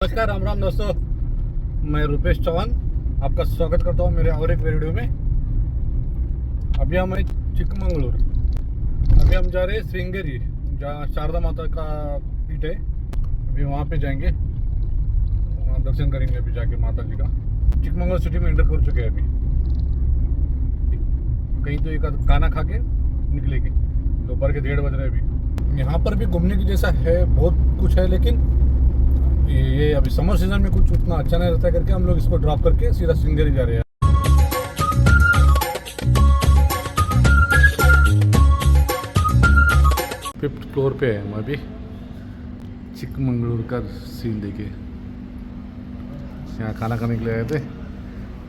नमस्कार, राम राम दोस्तों। मैं रुपेश चौहान आपका स्वागत करता हूँ मेरे और एक वीडियो में। अभी हम हैं चिकमंगलूर। अभी हम जा रहे हैं श्रृंगेरी, जहाँ शारदा माता का पीठ है। अभी वहाँ पे जाएंगे, वहाँ दर्शन करेंगे अभी जाके माता जी का। चिकमंगलूर सिटी में एंटर कर चुके हैं अभी। कहीं तो एक खाना खा के निकलेंगे। दोपहर के 1:30 बज रहे हैं अभी। यहाँ पर भी घूमने की जैसा है, बहुत कुछ है, लेकिन ये अभी समर सीजन में कुछ उतना अच्छा नहीं रहता करके हम लोग इसको ड्रॉप करके सीधा श्रृंगेरी जा रहे हैं। 5th फ्लोर पे है हम अभी। चिकमंगलूर का सीन देखिए। यहाँ खाना खाने के लिए आए थे,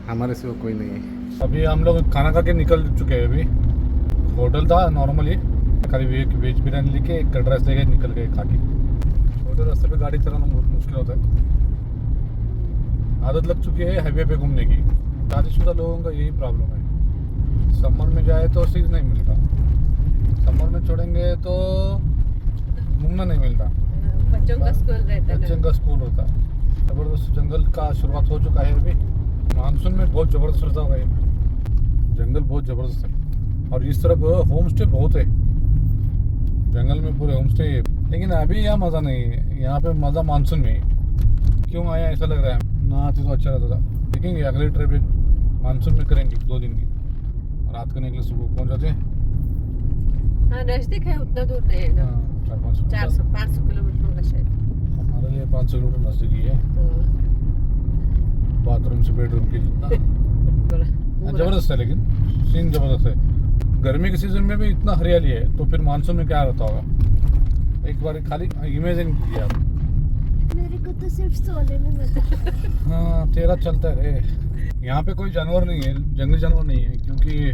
हमारे सिवा कोई नहीं है। अभी हम लोग खाना खा के निकल चुके हैं। अभी होटल था नॉर्मली, खाली एक वेज बिरयानी लेके एक कर्ड राइस लेके निकल गए खा के। छोटे रास्ते पे गाड़ी चलाना बहुत मुश्किल होता है। आदत लग चुकी है हाईवे पे घूमने की। शादीशुदा लोगों का यही प्रॉब्लम है। समर में जाए तो सीट नहीं मिलता, समर में छोड़ेंगे तो घूमना नहीं मिलता। बच्चों का स्कूल रहता है। बच्चों का स्कूल होता है। ज़बरदस्त जंगल का शुरुआत हो चुका है अभी। मानसून में बहुत ज़बरदस्त रहता है, जंगल बहुत ज़बरदस्त है। और इस तरफ होम स्टे बहुत है, जंगल में पूरे होम स्टे है। लेकिन अभी यहाँ मज़ा नहीं है, यहाँ पे मज़ा मानसून में है। क्यों आया ऐसा लग रहा है ना, आती तो अच्छा रहता था। देखेंगे अगली ट्रिप एक मानसून में करेंगे 2 दिन की। रात को निकले सुबह पहुँच जाते हैं। हाँ, नजदीक है, उतना दूर नहीं है ना। 400-500 किलोमीटर होगा शायद। हमारे लिए 500 किलोमीटर नजदीक ही है। बाथरूम से बेडरूम की जितना जबरदस्त है, लेकिन सीन जबरदस्त है। गर्मी के सीजन में भी इतना हरियाली है, तो फिर मानसून में क्या रहता होगा। एक बार खाली इमेजिन किया। मेरे को तो सिर्फ सोने में मजा। हाँ, तेरा चलता है। यहाँ पे कोई जानवर नहीं है, जंगली जानवर नहीं है, क्योंकि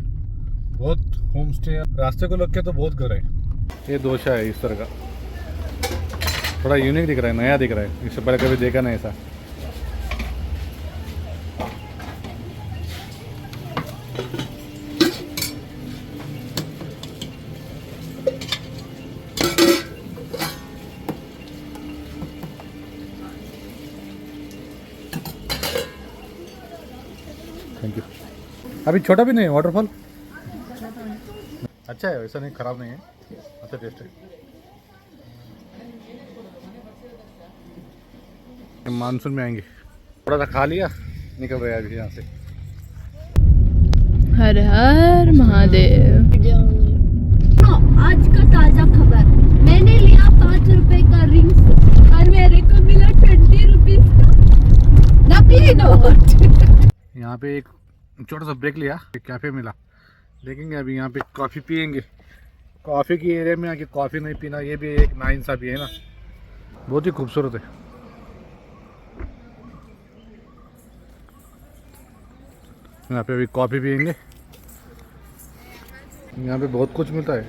बहुत होम स्टे। रास्ते को लग के तो बहुत घर है। ये दोषा है इस तरह का, थोड़ा यूनिक दिख रहा है, नया दिख रहा है। इससे पहले कभी देखा नहीं ऐसा। Thank you. अभी छोटा भी नहीं है वाटरफॉल, अच्छा है, वैसा नहीं, खराब नहीं है, अच्छा टेस्ट है। मानसून में आएंगे, थोड़ा सा खा लिया, निकल रहे हैं अभी यहाँ से। हर हर महादेव। आज का ताजा खबर, मैंने लिया 5 रुपए का रिंग्स और मेरे को मिला 20 रुपीज का नकली नोट। यहाँ पे एक छोटा सा ब्रेक लिया, एक कैफ़े मिला, देखेंगे अभी यहाँ पे कॉफ़ी पियेंगे। कॉफ़ी की एरिया में आके कॉफ़ी नहीं पीना, ये भी एक नाइंसाफ़ी है ना। बहुत ही खूबसूरत है। यहाँ पे अभी कॉफ़ी पियेंगे। यहाँ पे बहुत कुछ मिलता है।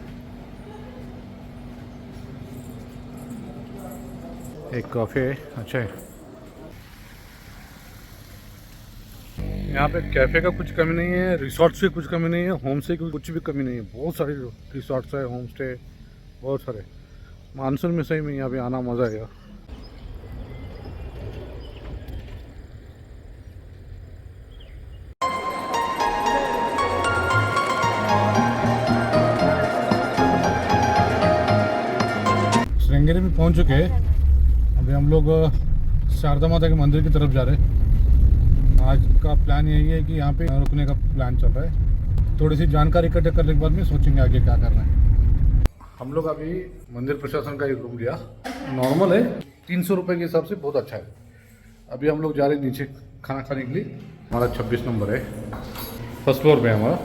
एक कॉफ़ी है, अच्छा है। यहाँ पे कैफ़े का कुछ कमी नहीं है, रिसोर्ट्स की कुछ कमी नहीं है, होम स्टे की कुछ भी कमी नहीं है। बहुत सारे रिसोर्ट्स है, होम स्टे बहुत सारे। मानसून में सही में यहाँ पे आना मज़ा आएगा। श्रृंगेरी में पहुँच चुके हैं। अभी हम लोग शारदा माता के मंदिर की तरफ जा रहे हैं। आज का प्लान यही है कि यहाँ पे रुकने का प्लान चल रहा है। थोड़ी सी जानकारी इकट्ठा करने के बाद में सोचेंगे आगे क्या करना है। हम लोग अभी मंदिर प्रशासन का एक रूम लिया, नॉर्मल है, 300 रुपये के हिसाब से बहुत अच्छा है। अभी हम लोग जा रहे हैं नीचे खाना खाने के लिए। हमारा 26 नंबर है, 1st फ्लोर पे है हमारा।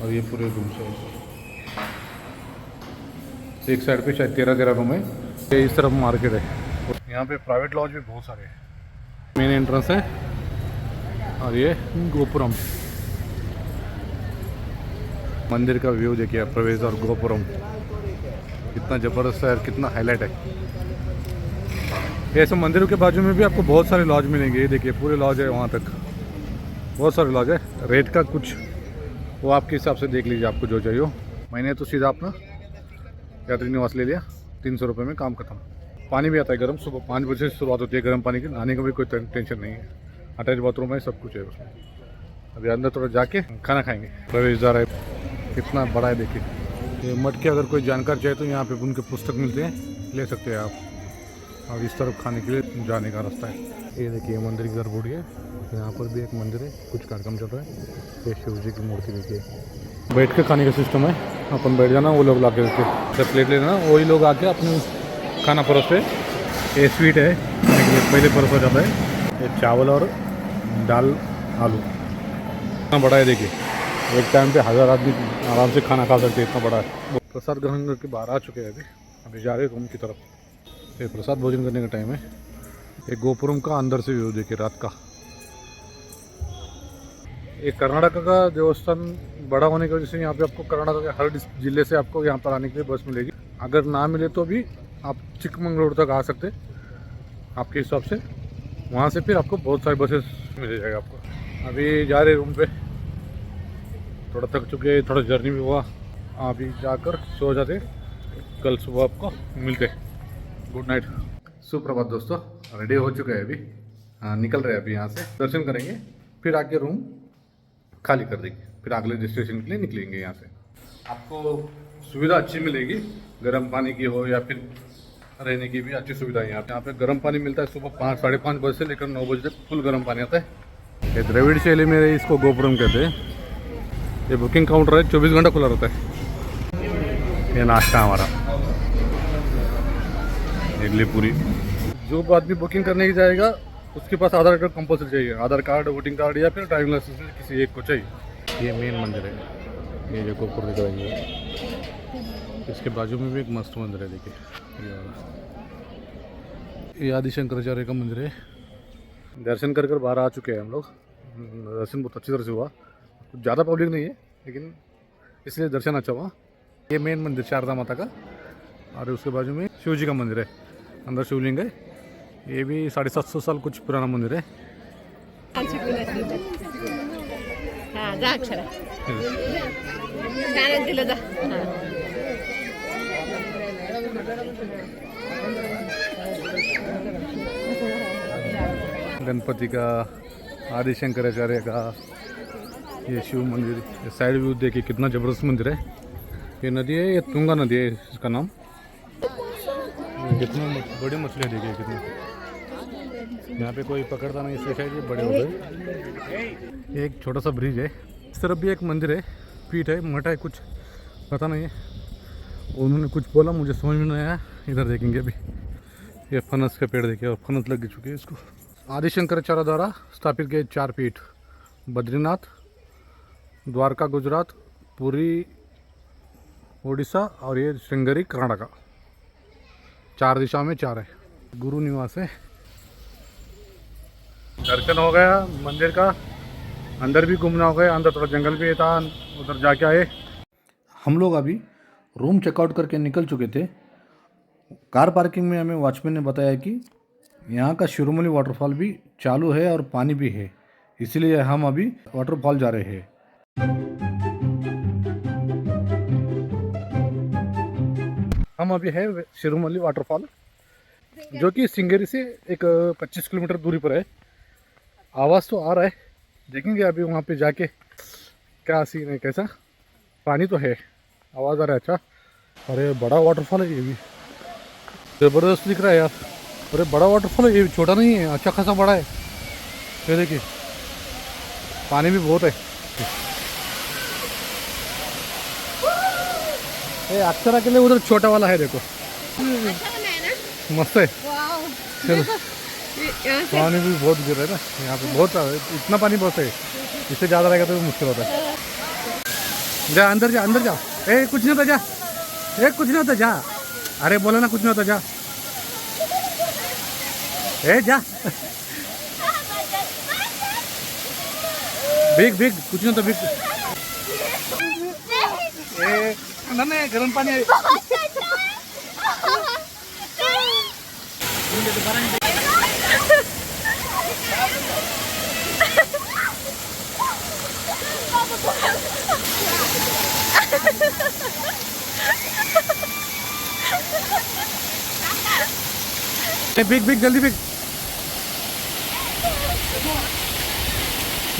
और ये पूरे रूम से एक साइड पे शायद 13 रूम है। ये इस तरफ मार्केट है। यहाँ पे प्राइवेट लॉज भी बहुत सारे हैं। मेन एंट्रेंस है और ये गोपुरम। मंदिर का व्यू देखिए, प्रवेश और गोपुरम कितना ज़बरदस्त है और कितना हाईलाइट है। ऐसे मंदिरों के बाजू में भी आपको बहुत सारे लॉज मिलेंगे। ये देखिए पूरे लॉज है, वहाँ तक बहुत सारे लॉज है। रेट का कुछ वो आपके हिसाब से देख लीजिए, आपको जो चाहिए हो। मैंने तो सीधा अपना यात्री निवास ले लिया, 300 रुपये में काम खत्म। पानी भी आता है गर्म, सुबह 5 बजे से शुरुआत होती है गर्म पानी की। नहाने का भी कोई टेंशन नहीं है, अटैच बाथरूम है, सब कुछ है उसमें। अभी अंदर थोड़ा जाके खाना खाएंगे। प्रवेश द्वार है, कितना बड़ा है देखिए। ये मठ के अगर कोई जानकार चाहे तो यहाँ पे उनके पुस्तक मिलते हैं, ले सकते हैं आप। अब इस तरफ खाने के लिए जाने का रास्ता है। ये देखिए मंदिर की गर्भगुड़ी है, यहाँ पर भी एक मंदिर है, कुछ कार्यक्रम चल रहा है। ये शिव जी की मूर्ति देखिए। बैठ के खाने का सिस्टम है, अपन बैठ जाना, वो लोग ला के देते हैं। जब प्लेट लेना वही लोग आके अपने खाना परोसते। ये स्वीट है, पहले परोसा जाता है। ये चावल और दाल आलू, इतना बड़ा है देखिए। एक टाइम पे 1000 आदमी आराम से खाना खा सकते हैं, इतना बड़ा है। प्रसाद ग्रहण करके बाहर आ चुके हैं, अभी जा रहे हैं रूम की तरफ। ये प्रसाद भोजन करने का टाइम है। ये गोपुरम का अंदर से व्यू देखिए रात का। ये कर्नाटक का देवस्थान बड़ा होने की वजह से यहाँ पे आपको कर्नाटक के हर जिले से आपको यहाँ पर आने के लिए बस मिलेगी। अगर ना मिले तो भी आप चिकमंगलूर तक आ सकते आपके हिसाब से, वहाँ से फिर आपको बहुत सारी बसेस मिल जाएगा आपको। अभी जा रहे रूम पे, थोड़ा थक चुके, थोड़ा जर्नी भी हुआ। अभी जाकर सो जाते, कल सुबह आपको मिलते। गुड नाइट, सुप्रभात दोस्तों। रेडी हो चुके हैं अभी, निकल रहे हैं अभी यहाँ से। दर्शन करेंगे, फिर आके रूम खाली कर देंगे, फिर अगले डेस्टिनेशन के लिए निकलेंगे। यहाँ से आपको सुविधा अच्छी मिलेगी, गर्म पानी की हो या फिर रहने की भी अच्छी सुविधा है। यहाँ पे गर्म पानी मिलता है सुबह 5-5:30 बजे से लेकर 9 बजे तक फुल गर्म पानी आता है। ये द्रविड़ शैली में इसको गोपुरम कहते हैं। ये बुकिंग काउंटर है, 24 घंटा खुला रहता है। ये नाश्ता हमारा इडली पूरी। जो आदमी बुकिंग करने की जाएगा उसके पास आधार कार्ड कंपल्सरी चाहिए। आधार कार्ड, वोटिंग कार्ड या फिर ड्राइविंग लाइसेंस किसी एक को चाहिए। ये मेन मंदिर है, ये जो गोपुर दिख रहा है। इसके बाजू में भी एक मस्त मंदिर है देखिए, ये आदि शंकराचार्य का मंदिर है। दर्शन कर बाहर आ चुके हैं हम लोग। दर्शन बहुत अच्छी तरह से हुआ, ज़्यादा पब्लिक नहीं है लेकिन इसलिए दर्शन अच्छा हुआ। ये मेन मंदिर शारदा माता का, और उसके बाजू में शिव जी का मंदिर है, अंदर शिवलिंग है। ये भी 750 साल कुछ पुराना मंदिर है। गणपति का, आदि शंकराचार्य का, ये शिव मंदिर। ये साइड व्यू देखिए कितना ज़बरदस्त मंदिर है। ये नदी है, ये तुंगा नदी है इसका नाम। कितनी बड़ी मछलियाँ देखिए कितनी। यहाँ पे कोई पकड़ता नहीं इसलिए शायद ये बड़े हो गए। एक छोटा सा ब्रिज है, इस तरफ भी एक मंदिर है, पीठ है, मठ है, कुछ पता नहीं है। उन्होंने कुछ बोला, मुझे समझ में नहीं आया। इधर देखेंगे अभी। ये फनस का पेड़ देखिए, और फनस लग चुके हैं इसको। आदि शंकराचार्य द्वारा स्थापित गए 4 पीठ, बद्रीनाथ, द्वारका गुजरात, पुरी उड़ीसा और ये श्रृंगेरी कर्नाटका। 4 दिशा में 4 है। गुरु निवास है। दर्शन हो गया मंदिर का, अंदर भी घूमना हो गया। अंदर थोड़ा जंगल भी था, उधर जाके आए। हम लोग अभी रूम चेकआउट करके निकल चुके थे। कार पार्किंग में हमें वॉचमैन ने बताया कि यहाँ का शिरोमणि वाटरफॉल भी चालू है और पानी भी है, इसलिए हम अभी वाटरफॉल जा रहे हैं। हम अभी है शिरोमणि वाटरफॉल, जो कि श्रृंगेरी से एक 25 किलोमीटर दूरी पर है। आवाज़ तो आ रहा है, देखेंगे अभी वहाँ पे जाके क्या सीन है, कैसा। पानी तो है, आवाज़ आ रहा है। अच्छा, अरे बड़ा वाटरफॉल है, ये भी ज़बरदस्त दिख रहा है यार। अरे बड़ा वाटरफॉल है, ये छोटा नहीं है, अच्छा खासा बड़ा है। ये देखिए पानी भी बहुत है। ये अक्षरा के लिए उधर छोटा वाला है, देखो मस्त है। चलो, पानी भी बहुत गिर रहा है ना यहाँ पे, बहुत इतना पानी बहुत है। इससे ज़्यादा रहेगा तो मुश्किल होता है। जा अंदर जा, अंदर जा। ए कुछ नहीं होता, जा। ए कुछ नहीं होता, जा। अरे बोला ना कुछ नहीं होता, जा। ए जा। भीग भीग, कुछ नहीं होता, भीग। ए नहीं, गर्म पानी है। बिग बिग जल्दी बिग।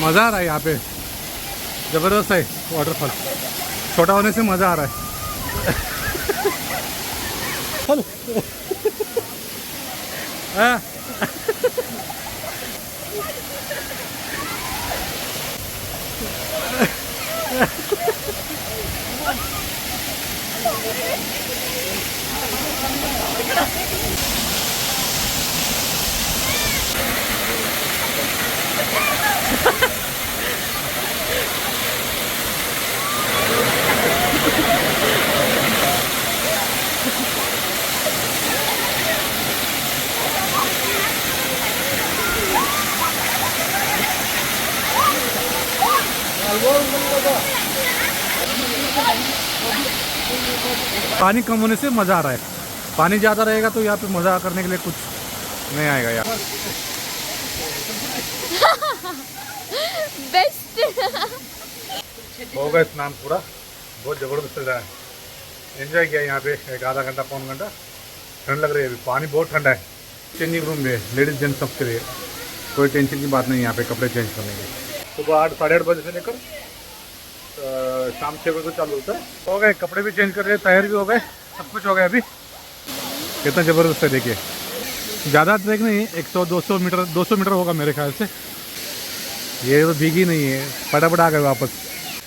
मज़ा आ रहा है यहाँ पे, ज़बरदस्त है वाटरफॉल। छोटा होने से मज़ा आ रहा है। हाँ। पानी कम होने से मज़ा आ रहा है। पानी ज़्यादा रहेगा तो यहाँ पे मज़ा करने के लिए कुछ नहीं आएगा यार। बेस्ट। हो गया स्नान पूरा, बहुत ज़बरदस्त चल रहा है। एंजॉय किया यहाँ पे एक आधा घंटा पौन घंटा। ठंड लग रही है अभी, पानी बहुत ठंडा है। चेंजिंग रूम भी है लेडीज़ जेंट्स सबके लिए, कोई टेंशन की बात नहीं यहाँ पे कपड़े चेंज करने की। सुबह 8 साढ़े 8 बजे से लेकर शाम 6 बजे चालू होता है। हो गए कपड़े भी चेंज कर रहे, तैयार भी हो गए, सब कुछ हो गया। अभी कितना ज़बरदस्त है देखिए। ज़्यादा ट्रैक नहीं, 100-200 मीटर होगा मेरे ख्याल से। ये तो भीगी नहीं है, फटाफट आ गए वापस।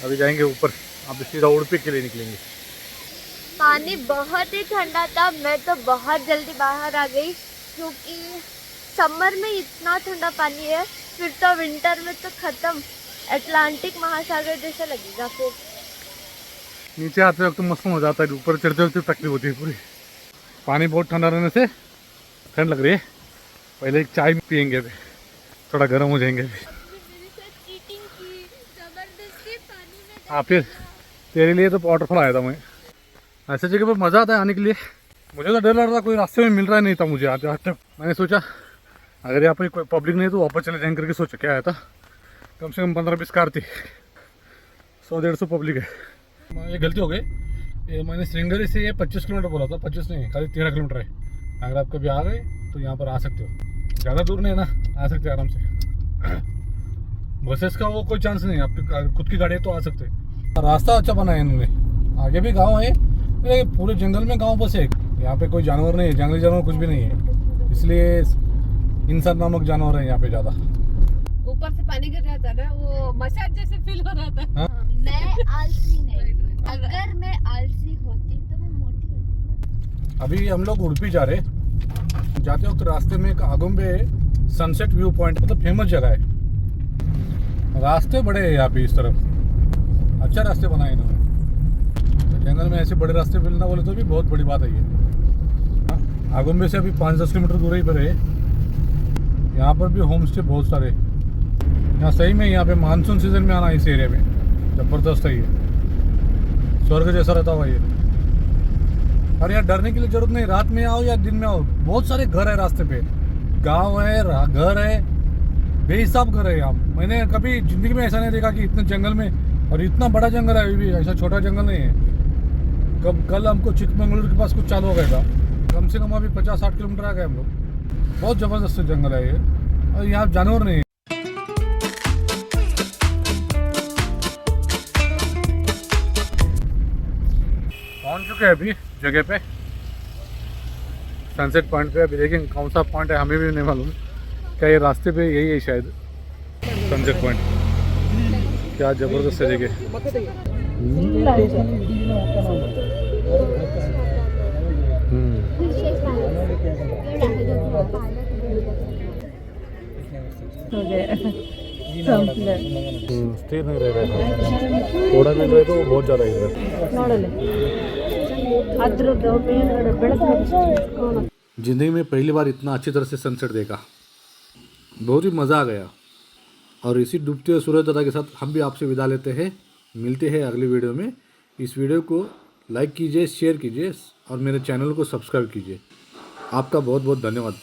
अभी जाएंगे ऊपर, अब सीधा उड़पी के लिए निकलेंगे। पानी बहुत ही ठंडा था, मैं तो बहुत जल्दी बाहर आ गई क्योंकि समर में इतना ठंडा पानी है, फिर तो विंटर में तो ख़त्म, अटलांटिक महासागर जैसा लगेगा। फिर नीचे आते वक्त तो मस्त हो जाता है, ऊपर चढ़ते वक्त तकलीफ होती है पूरी। पानी बहुत ठंडा रहने से ठंड लग रही है। पहले एक चाय पियेंगे, अभी थोड़ा गर्म हो जाएंगे अभी। हाँ, फिर तेरे लिए तो वाटरफॉल आया था मैं। ऐसे जगह पर मज़ा आता है आने के लिए। मुझे तो डर लग रहा था, कोई रास्ते में मिल रहा नहीं था मुझे आज तक। मैंने सोचा अगर यहाँ पर कोई पब्लिक नहीं तो वापस चले जाएंगे करके सोचा। क्या आया था, कम से कम 15-20 कार थी, 100-150 पब्लिक है। ये गलती हो गई, ये मैंने श्रृंगेरी से ये 25 किलोमीटर बोला था, 25 नहीं, खाली 13 किलोमीटर है। अगर आप कभी आ गए तो यहाँ पर आ सकते हो, ज़्यादा दूर नहीं है ना, आ सकते हैं आराम से। बसेस का वो कोई चांस नहीं है, आपकी खुद की गाड़ी है तो आ सकते हैं। रास्ता अच्छा बना है इन्होंने, आगे भी गाँव है, पूरे जंगल में गाँव बस है। यहाँ पे कोई जानवर नहीं है, जंगली जानवर कुछ भी नहीं है, इसलिए इंसान नामक जानवर है यहाँ पे ज़्यादा। ऊपर से पानी गिर रहा था ना, वो मसाज जैसे फील हो रहा था। हाँ? मैं आलसी नहीं, अगर मैं आलसी होती तो मैं मोटी होती। अभी हम लोग उड़पी जा रहे, जाते वक्त रास्ते में एक आगुम्बे सनसेट व्यू पॉइंट, मतलब फेमस जगह है। रास्ते बड़े हैं यहाँ पे इस तरफ, अच्छा रास्ते बनाए इन्होंने। तो जंगल में ऐसे बड़े रास्ते मिलना बोले तो भी बहुत बड़ी बात है ये। आगुम्बे से अभी 5-10 किलोमीटर दूर ही पर है। यहाँ पर भी होम स्टे बहुत सारे। यहाँ सही में यहाँ पे मानसून सीजन में आना इस एरिया में ज़बरदस्त है, ये स्वर्ग जैसा रहता हुआ ये। और यहाँ डरने की जरूरत नहीं, रात में आओ या दिन में आओ, बहुत सारे घर है रास्ते पे, गांव है, घर है, बेहिसाब घर है यहाँ। मैंने कभी जिंदगी में ऐसा नहीं देखा कि इतने जंगल में, और इतना बड़ा जंगल है अभी भी, ऐसा छोटा जंगल नहीं है। कल हमको चिकमंगलुरु के पास कुछ चालू हो गया था, कम से कम अभी 50-60 किलोमीटर आ गए हम लोग। बहुत ज़बरदस्त जंगल है ये, और यहाँ जानवर नहीं है। पहुँच चुके हैं अभी जगह पे, सनसेट पॉइंट पे। अभी देखें कौन सा पॉइंट है, हमें भी नहीं मालूम। क्या ये रास्ते पे यही है शायद सनसेट पॉइंट। क्या ज़बरदस्त है जगह। स्थिर नहीं रह रहा है, थोड़ा मिल रहा है तो बहुत ज़्यादा इधर। जिंदगी में पहली बार इतना अच्छी तरह से सनसेट देखा, बहुत ही मज़ा आ गया। और इसी डूबते हुए सूरज दादा के साथ हम भी आपसे विदा लेते हैं। मिलते हैं अगली वीडियो में। इस वीडियो को लाइक कीजिए, शेयर कीजिए और मेरे चैनल को सब्सक्राइब कीजिए। आपका बहुत बहुत धन्यवाद।